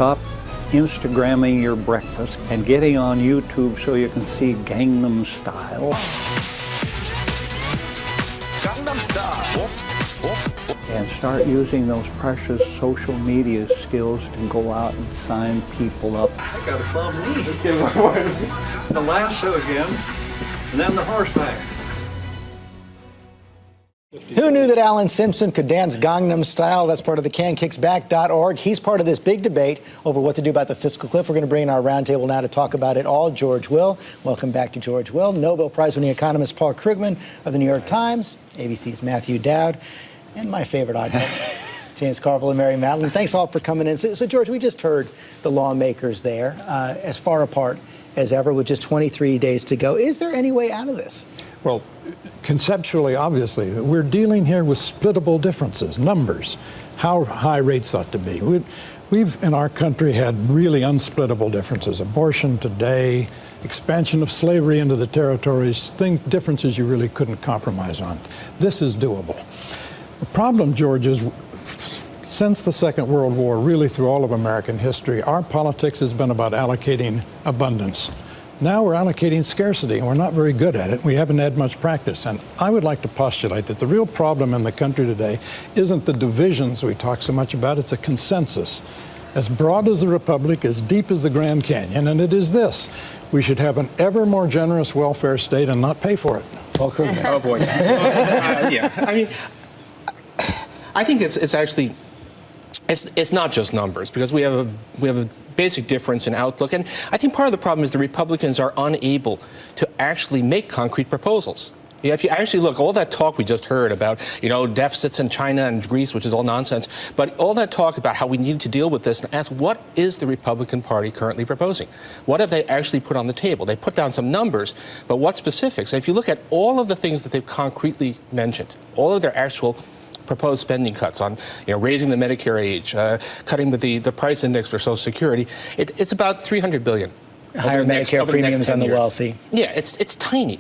Stop Instagramming your breakfast and getting on YouTube so you can see Gangnam Style. Gangnam Style. And start using those precious social media skills to go out and sign people up. I got a bum knee. Let's get the lasso again, and then the horseback. Who knew that Alan Simpson could dance Gangnam Style? That's part of the cankicksback.org. He's part of this big debate over what to do about the fiscal cliff. We're going to bring in our roundtable now to talk about it all. George Will. Welcome back to George Will. Nobel Prize-winning economist Paul Krugman of the New York Times, ABC's Matthew Dowd, and my favorite oddball, James Carville and Mary Matalin. Thanks all for coming in. So, George, we just heard the lawmakers there as far apart as ever with just 23 days to go. Is there any way out of this? Well, conceptually, obviously, we're dealing here with splittable differences, numbers, how high rates ought to be. We've in our country had really unsplittable differences. Abortion today, expansion of slavery into the territories, differences you really couldn't compromise on. This is doable. The problem, George, is since the Second World War, really through all of American history, our politics has been about allocating abundance. Now we're allocating scarcity, and we're not very good at it. We haven't had much practice. And I would like to postulate that the real problem in the country today isn't the divisions we talk so much about, it's a consensus. As broad as the Republic, as deep as the Grand Canyon, and it is this. We should have an ever more generous welfare state and not pay for it. Paul Krugman. Oh, boy. Yeah. I mean, I think it's actually, it's not just numbers, because we have a basic difference in outlook. And I think part of the problem is the Republicans are unable to actually make concrete proposals. Yeah, if you actually look, all that talk we just heard about, deficits in China and Greece, which is all nonsense, but all that talk about how we need to deal with this and ask, what is the Republican Party currently proposing? What have they actually put on the table? They put down some numbers, but what specifics? If you look at all of the things that they've concretely mentioned, all of their actual proposed spending cuts on, raising the Medicare age, cutting the price index for Social Security, it's about $300 billion. Higher Medicare premiums on the wealthy. Yeah, it's tiny.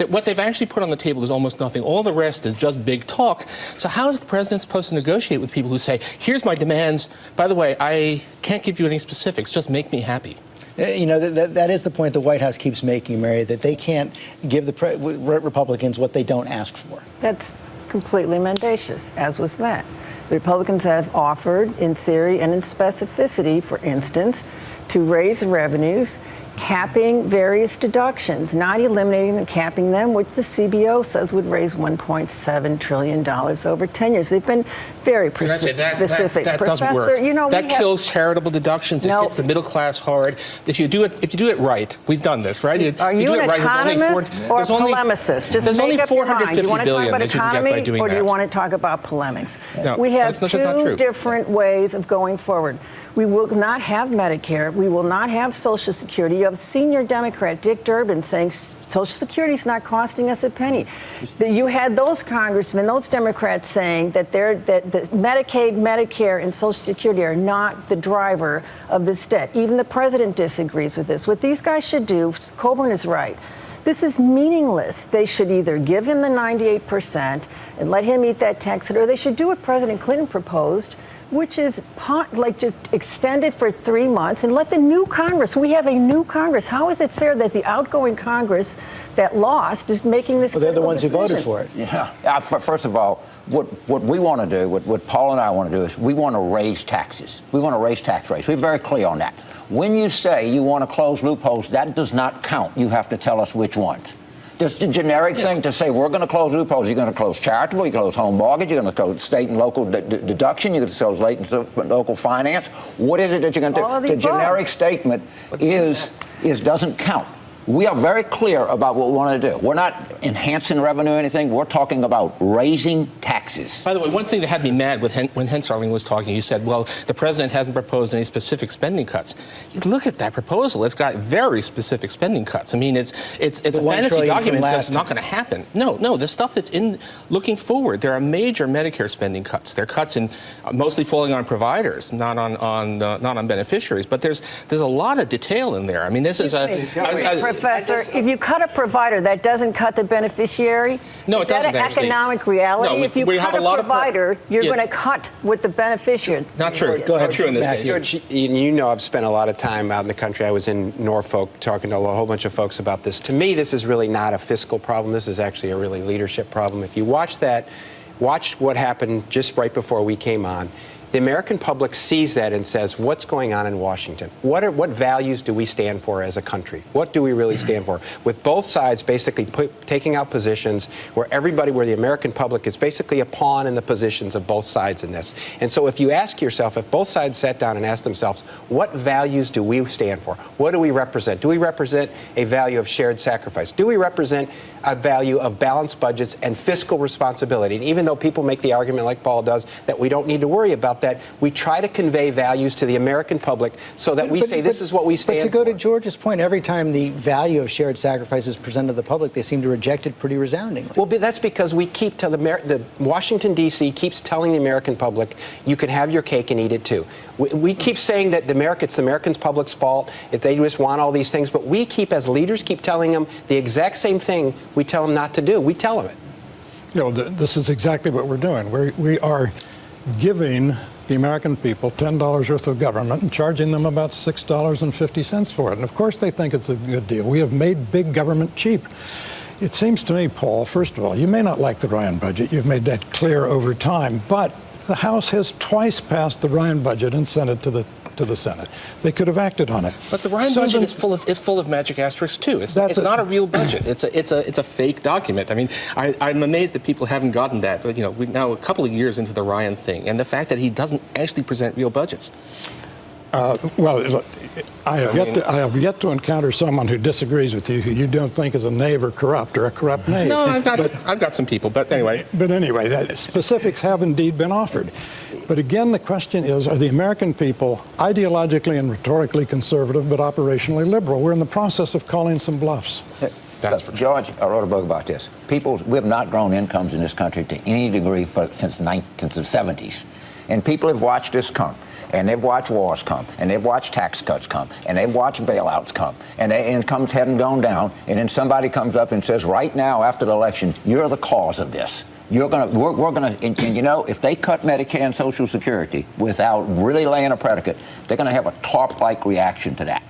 What they've actually put on the table is almost nothing. All the rest is just big talk. So how is the president supposed to negotiate with people who say, here's my demands, by the way, I can't give you any specifics, just make me happy? That is the point the White House keeps making, Mary, that they can't give the Republicans what they don't ask for. That's completely mendacious, as was that. The Republicans have offered, in theory and in specificity, for instance, to raise revenues, capping various deductions, not eliminating them, capping them, which the CBO says would raise $1.7 trillion over 10 years. They've been very specific. That doesn't work. That kills charitable deductions. It hits the middle class hard. If you do it right, we've done this, right? Are you an economist or a polemicist? Just make up your mind. Do you want to talk about economy or do you want to talk about polemics? No, we have two different ways of going forward. We will not have Medicare. We will not have Social Security. You have senior Democrat Dick Durbin saying Social Security is not costing us a penny. You had those congressmen, those Democrats saying that Medicaid, Medicare, and Social Security are not the driver of this debt. Even the president disagrees with this. What these guys should do, Coburn is right. This is meaningless. They should either give him the 98% and let him eat that tax hit, or they should do what President Clinton proposed, which is just extend it for 3 months and let the new Congress, we have a new Congress. How is it fair that the outgoing Congress that lost is making this they're the ones decision? who voted for it. Yeah. First of all, what we want to do, what Paul and I want to do is we want to raise taxes. We want to raise tax rates. We're very clear on that. When you say you want to close loopholes, that does not count. You have to tell us which ones. Just a generic thing to say we're going to close loopholes. You're going to close charitable, you're going to close home mortgage, you're going to close state and local deduction, you're going to close local finance. What is it that you're going to do? The generic statement doesn't count. We are very clear about what we want to do. We're not enhancing revenue or anything. We're talking about raising taxes. By the way, one thing that had me mad when Hensarling was talking, you said, well, the president hasn't proposed any specific spending cuts. You look at that proposal. It's got very specific spending cuts. I mean, it's a fantasy document that's not going to happen. No, the stuff that's in looking forward, there are major Medicare spending cuts. There are cuts in mostly falling on providers, not on beneficiaries. But there's a lot of detail in there. I mean, this is Professor, if you cut a provider, that doesn't cut the beneficiary? No, it doesn't. Is that an economic reality? No, if you cut a provider, you're going to cut with the beneficiary. Not true. Go ahead. Not true in this case. George, you know I've spent a lot of time out in the country. I was in Norfolk talking to a whole bunch of folks about this. To me, this is really not a fiscal problem. This is actually a really leadership problem. If you watch what happened just right before we came on, the American public sees that and says, what's going on in Washington? What values do we stand for as a country? What do we really stand for? With both sides basically taking out positions where the American public is basically a pawn in the positions of both sides in this. And so if you ask yourself, if both sides sat down and asked themselves, what values do we stand for? What do we represent? Do we represent a value of shared sacrifice? Do we represent a value of balanced budgets and fiscal responsibility? And even though people make the argument, like Paul does, that we don't need to worry about that, we try to convey values to the American public so that this is what we stand for. But to go to George's point, every time the value of shared sacrifice is presented to the public, they seem to reject it pretty resoundingly. Well, that's because we keep the Washington, D.C. keeps telling the American public, you can have your cake and eat it too. We keep saying that it's the American public's fault if they just want all these things, but we as leaders keep telling them the exact same thing we tell them not to do. We tell them it. This is exactly what we're doing. We are giving the American people $10 worth of government and charging them about $6.50 for it. And of course they think it's a good deal. We have made big government cheap. It seems to me, Paul, first of all, you may not like the Ryan budget. You've made that clear over time. But the House has twice passed the Ryan budget and sent it to the Senate. They could have acted on it. But the Ryan budget is full of magic asterisks too. It's not a real budget. It's a fake document. I mean, I'm amazed that people haven't gotten that. But, we're now a couple of years into the Ryan thing, and the fact that he doesn't actually present real budgets. Well, I have yet to encounter someone who disagrees with you, who you don't think is a knave or a corrupt knave. No, I've got some people, but anyway. But anyway, specifics have indeed been offered. But again, the question is, are the American people ideologically and rhetorically conservative but operationally liberal? We're in the process of calling some bluffs. George, I wrote a book about this. We have not grown incomes in this country to any degree since the 70s. And people have watched this come. And they've watched wars come, and they've watched tax cuts come, and they've watched bailouts come, and their incomes hadn't gone down. And then somebody comes up and says, right now, after the election, you're the cause of this. We're gonna, and if they cut Medicare and Social Security without really laying a predicate, they're gonna have a TARP-like reaction to that.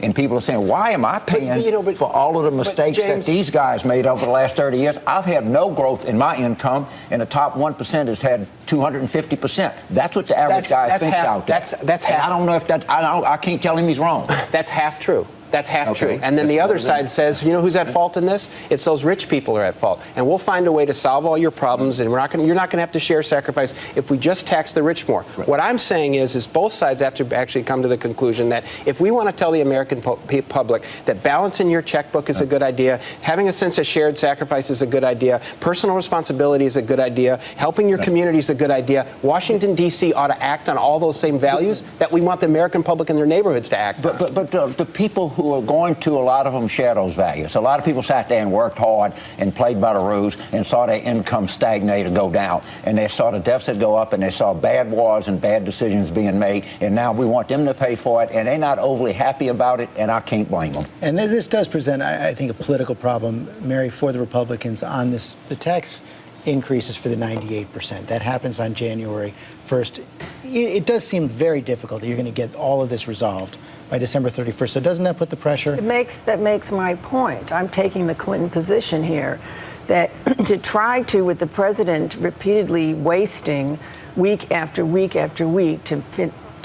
And people are saying, why am I paying for all of the mistakes that these guys made over the last 30 years? I've had no growth in my income, and the top 1% has had 250%. That's what the average guy thinks out there. That's half. I don't know if that's, I can't tell him he's wrong. That's half true. That's half true. And then the other side says, who's at fault in this? It's those rich people who are at fault. And we'll find a way to solve all your problems, and you're not going to have to share sacrifice if we just tax the rich more. Right. What I'm saying is both sides have to actually come to the conclusion that if we want to tell the American public that balancing your checkbook is a good idea, having a sense of shared sacrifice is a good idea, personal responsibility is a good idea, helping your community is a good idea, Washington, D.C. ought to act on all those same values that we want the American public in their neighborhoods to act on. But the people who are going to, a lot of them share those values. A lot of people sat there and worked hard and played by the rules and saw their income stagnate or go down. And they saw the deficit go up, and they saw bad wars and bad decisions being made. And now we want them to pay for it, and they're not overly happy about it, and I can't blame them. And this does present, I think, a political problem, Mary, for the Republicans on this. The tax increases for the 98%. That happens on January 1st. It does seem very difficult that you're going to get all of this resolved by December 31st. So doesn't that put the pressure? That makes my point. I'm taking the Clinton position here, that to try to, with the president repeatedly wasting week after week after week to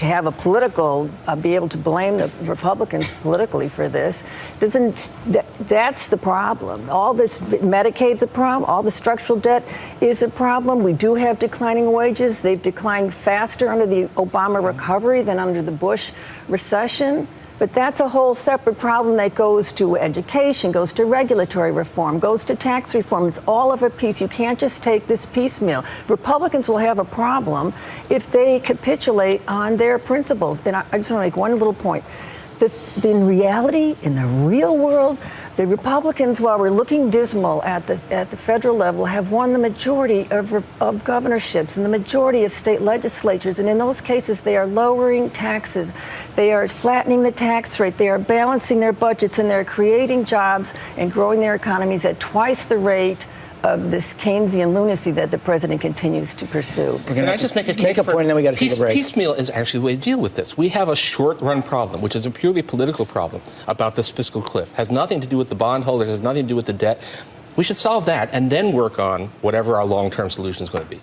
have a political, be able to blame the Republicans politically for this, that's the problem. All this, Medicaid's a problem, all the structural debt is a problem. We do have declining wages. They've declined faster under the Obama recovery than under the Bush recession. But that's a whole separate problem that goes to education, goes to regulatory reform, goes to tax reform. It's all of a piece. You can't just take this piecemeal. Republicans will have a problem if they capitulate on their principles. And I just want to make one little point. In reality, in the real world, The Republicans, while we're looking dismal at the federal level, have won the majority of governorships and the majority of state legislatures. And in those cases, they are lowering taxes. They are flattening the tax rate. They are balancing their budgets, and they're creating jobs and growing their economies at twice the rate of this Keynesian lunacy that the president continues to pursue. Can I just make a case point, and then we got to take a break. Piecemeal is actually the way to deal with this. We have a short-run problem, which is a purely political problem about this fiscal cliff. Has nothing to do with the bondholders, has nothing to do with the debt. We should solve that and then work on whatever our long-term solution is going to be.